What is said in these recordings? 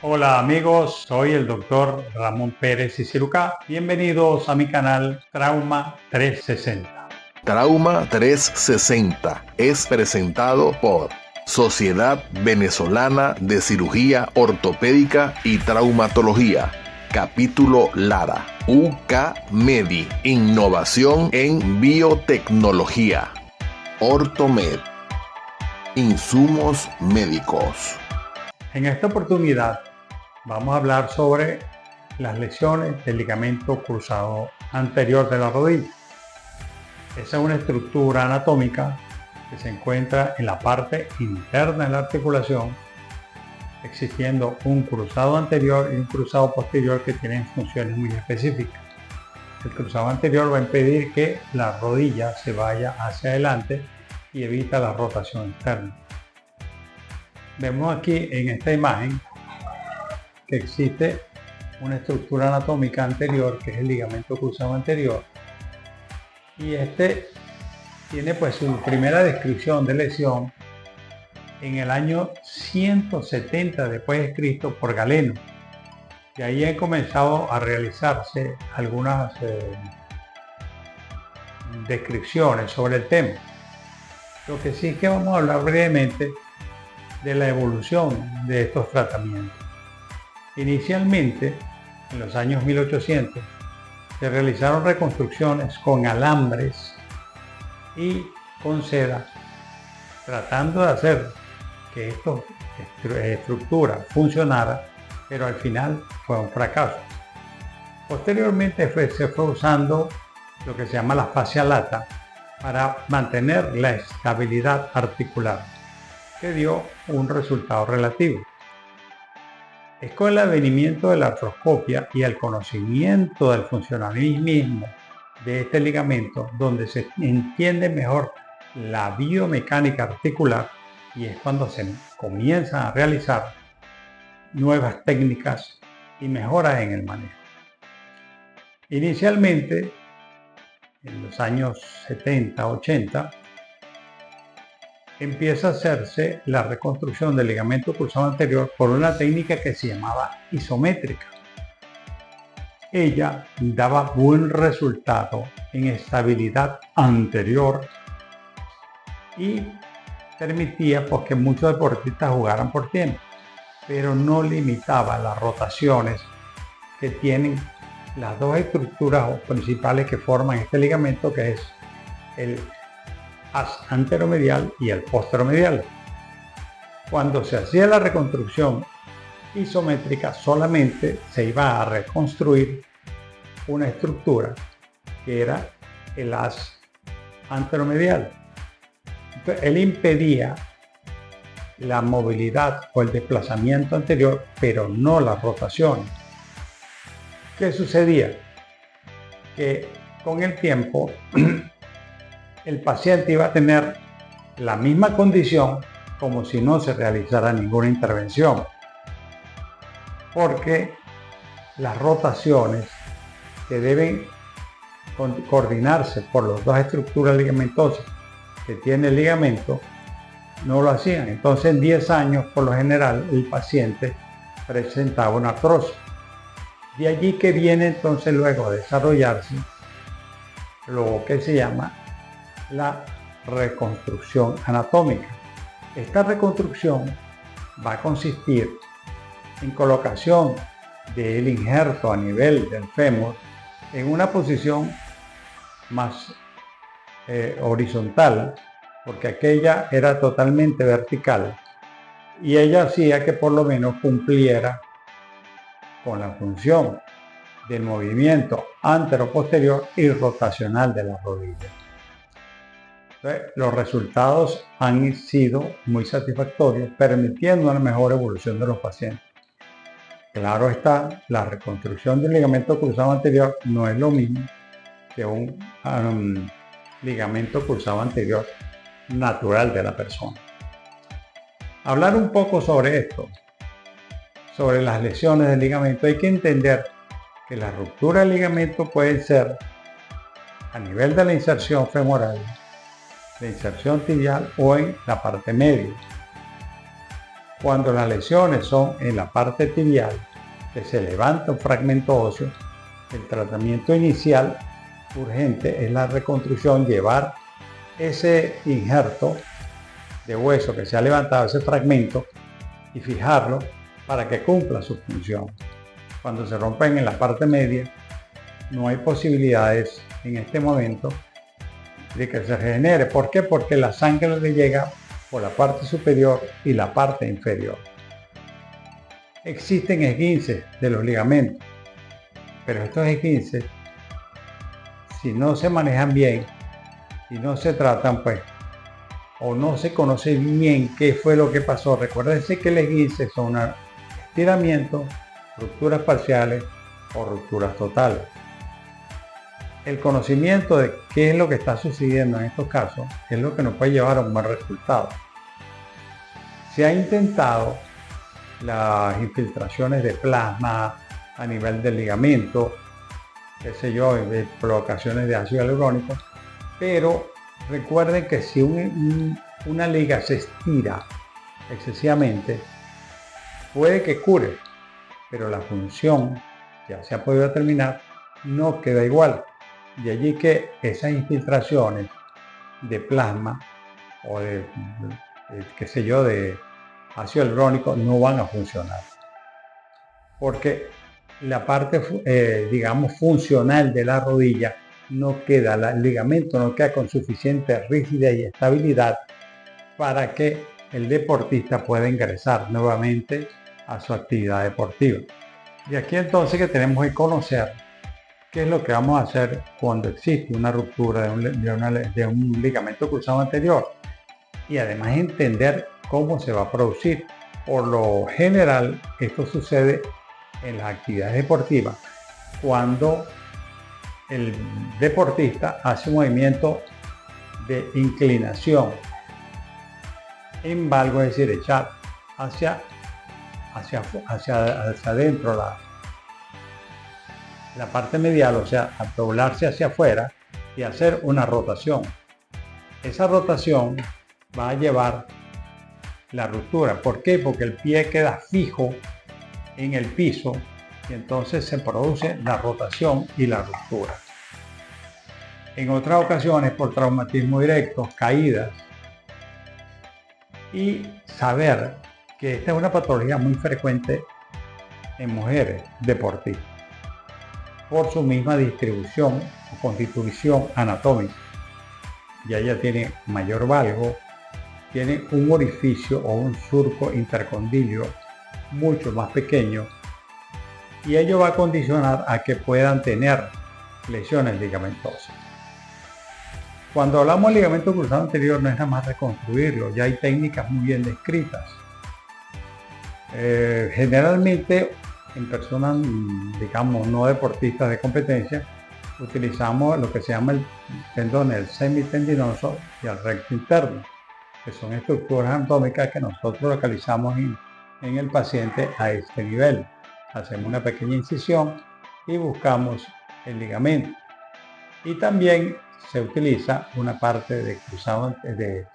Hola amigos, soy el doctor Ramón Pérez Isirucá. Bienvenidos a mi canal Trauma 360. Trauma 360 es presentado por Sociedad Venezolana de Cirugía Ortopédica y Traumatología, Capítulo Lara, UCAMEDI, Innovación en Biotecnología, Ortomed, Insumos Médicos. En esta oportunidad vamos a hablar sobre las lesiones del ligamento cruzado anterior de la rodilla. Esa es una estructura anatómica que se encuentra en la parte interna de la articulación, existiendo un cruzado anterior y un cruzado posterior que tienen funciones muy específicas. El cruzado anterior va a impedir que la rodilla se vaya hacia adelante y evita la rotación externa. Vemos aquí en esta imagen que existe una estructura anatómica anterior que es el ligamento cruzado anterior, y este tiene pues su primera descripción de lesión en el año 170 después de Cristo por Galeno, y ahí han comenzado a realizarse algunas descripciones sobre el tema. Lo que sí es que vamos a hablar brevemente de la evolución de estos tratamientos. Inicialmente, en los años 1800, se realizaron reconstrucciones con alambres y con seda, tratando de hacer que esta estructura funcionara, pero al final fue un fracaso. Posteriormente se fue usando lo que se llama la fascia lata para mantener la estabilidad articular, que dio un resultado relativo. Es con el advenimiento de la artroscopia y el conocimiento del funcionalismo de este ligamento donde se entiende mejor la biomecánica articular, y es cuando se comienzan a realizar nuevas técnicas y mejoras en el manejo. Inicialmente, en los años 70-80, empieza a hacerse la reconstrucción del ligamento cruzado anterior por una técnica que se llamaba isométrica. Ella daba buen resultado en estabilidad anterior y permitía pues, que muchos deportistas jugaran por tiempo, pero no limitaba las rotaciones que tienen las dos estructuras principales que forman este ligamento, que es el haz anteromedial y el posteromedial. Cuando se hacía la reconstrucción isométrica, solamente se iba a reconstruir una estructura que era el haz anteromedial. Entonces, él impedía la movilidad o el desplazamiento anterior, pero no la rotación. ¿Qué sucedía? Que con el tiempo el paciente iba a tener la misma condición como si no se realizara ninguna intervención, porque las rotaciones que deben coordinarse por las dos estructuras ligamentosas que tiene el ligamento no lo hacían. Entonces en 10 años por lo general el paciente presentaba una artrosis. De allí que viene entonces luego de desarrollarse lo que se llama la reconstrucción anatómica. Esta reconstrucción va a consistir en colocación del injerto a nivel del fémur en una posición más horizontal, porque aquella era totalmente vertical, y ella hacía que por lo menos cumpliera con la función del movimiento antero-posterior y rotacional de la rodilla. Los resultados han sido muy satisfactorios, permitiendo una mejor evolución de los pacientes. Claro está, la reconstrucción del ligamento cruzado anterior no es lo mismo que un ligamento cruzado anterior natural de la persona. Hablar un poco sobre esto, sobre las lesiones del ligamento, hay que entender que la ruptura del ligamento puede ser a nivel de la inserción femoral, la inserción tibial o en la parte media. Cuando las lesiones son en la parte tibial, que se levanta un fragmento óseo, el tratamiento inicial urgente es la reconstrucción, llevar ese injerto de hueso que se ha levantado, ese fragmento, y fijarlo para que cumpla su función. Cuando se rompen en la parte media, no hay posibilidades en este momento de que se regenere. ¿Por qué? Porque la sangre le llega por la parte superior y la parte inferior. Existen esguinces de los ligamentos, pero estos esguinces, si no se manejan bien y no se tratan, pues, o no se conoce bien qué fue lo que pasó. Recuérdense que el esguince son estiramientos, rupturas parciales o rupturas totales. El conocimiento de qué es lo que está sucediendo en estos casos es lo que nos puede llevar a un buen resultado. Se ha intentado las infiltraciones de plasma a nivel del ligamento, qué sé yo, de colocaciones de ácido hialurónico, pero recuerden que si una liga se estira excesivamente, puede que cure, pero la función ya se ha podido determinar, no queda igual. De allí que esas infiltraciones de plasma o de qué sé yo, de ácido hialurónico no van a funcionar. Porque la parte, digamos, funcional de la rodilla no queda, el ligamento no queda con suficiente rigidez y estabilidad para que el deportista pueda ingresar nuevamente a su actividad deportiva. Y aquí entonces que tenemos que conocer qué es lo que vamos a hacer cuando existe una ruptura de un ligamento cruzado anterior y además entender cómo se va a producir. Por lo general, esto sucede en las actividades deportivas cuando el deportista hace un movimiento de inclinación en valgo, es decir, echar hacia adentro la parte medial, o sea, a doblarse hacia afuera y hacer una rotación. Esa rotación va a llevar la ruptura. ¿Por qué? Porque el pie queda fijo en el piso y entonces se produce la rotación y la ruptura. En otras ocasiones, por traumatismo directo, caídas, y saber que esta es una patología muy frecuente en mujeres deportistas por su misma distribución o constitución anatómica. Ya ella tiene mayor valgo, tiene un orificio o un surco intercondilio mucho más pequeño y ello va a condicionar a que puedan tener lesiones ligamentosas. Cuando hablamos de ligamento cruzado anterior no es nada más reconstruirlo, ya hay técnicas muy bien descritas. Generalmente en personas, digamos, no deportistas de competencia, utilizamos lo que se llama el tendón, el semitendinoso y el recto interno, que son estructuras anatómicas que nosotros localizamos en el paciente a este nivel. Hacemos una pequeña incisión y buscamos el ligamento. Y también se utiliza una parte de cruzado de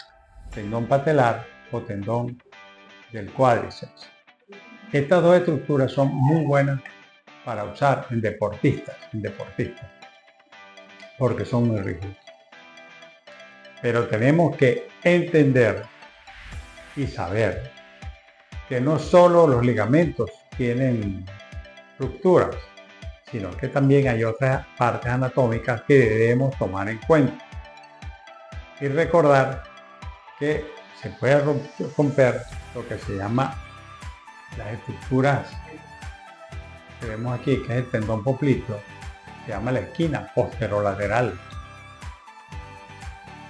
tendón patelar o tendón del cuádriceps. Estas dos estructuras son muy buenas para usar en deportistas, porque son muy rígidos. Pero tenemos que entender y saber que no solo los ligamentos tienen rupturas, sino que también hay otras partes anatómicas que debemos tomar en cuenta. Y recordar que se puede romper lo que se llama las estructuras que vemos aquí, que es el tendón popliteo, se llama la esquina posterolateral.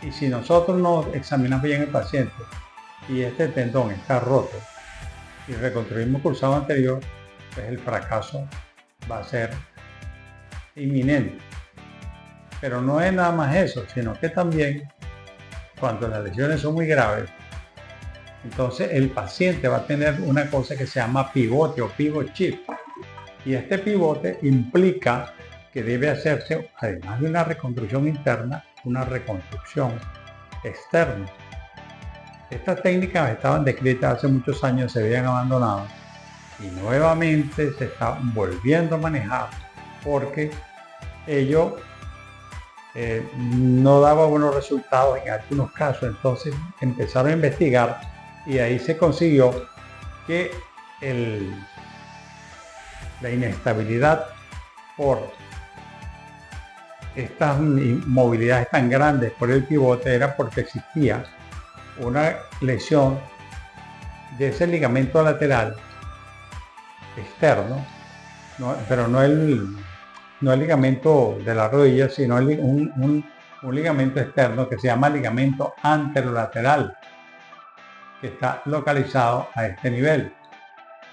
Y si nosotros no examinamos bien el paciente y este tendón está roto y reconstruimos cruzado anterior, pues el fracaso va a ser inminente. Pero no es nada más eso, sino que también cuando las lesiones son muy graves, entonces el paciente va a tener una cosa que se llama pivote o pivot shift. Y este pivote implica que debe hacerse, además de una reconstrucción interna, una reconstrucción externa. Estas técnicas estaban descritas hace muchos años, se habían abandonado y nuevamente se estaban volviendo a manejar porque ello no daba buenos resultados en algunos casos. Entonces empezaron a investigar y ahí se consiguió que la inestabilidad por estas movilidades tan grandes por el pivote era porque existía una lesión de ese ligamento lateral externo, pero no el ligamento de la rodilla, sino un ligamento externo que se llama ligamento anterolateral, que está localizado a este nivel.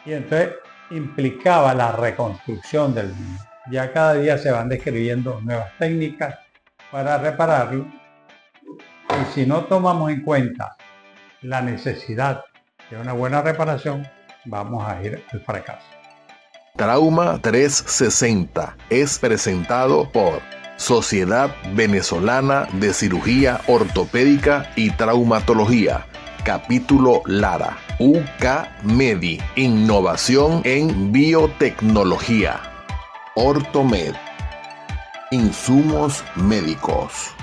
Y entonces implicaba la reconstrucción del mismo. Ya cada día se van describiendo nuevas técnicas para repararlo. Y si no tomamos en cuenta la necesidad de una buena reparación, vamos a ir al fracaso. Trauma 360 es presentado por Sociedad Venezolana de Cirugía Ortopédica y Traumatología, Capítulo Lara, UCAMEDI, Innovación en Biotecnología, Ortomed, Insumos Médicos.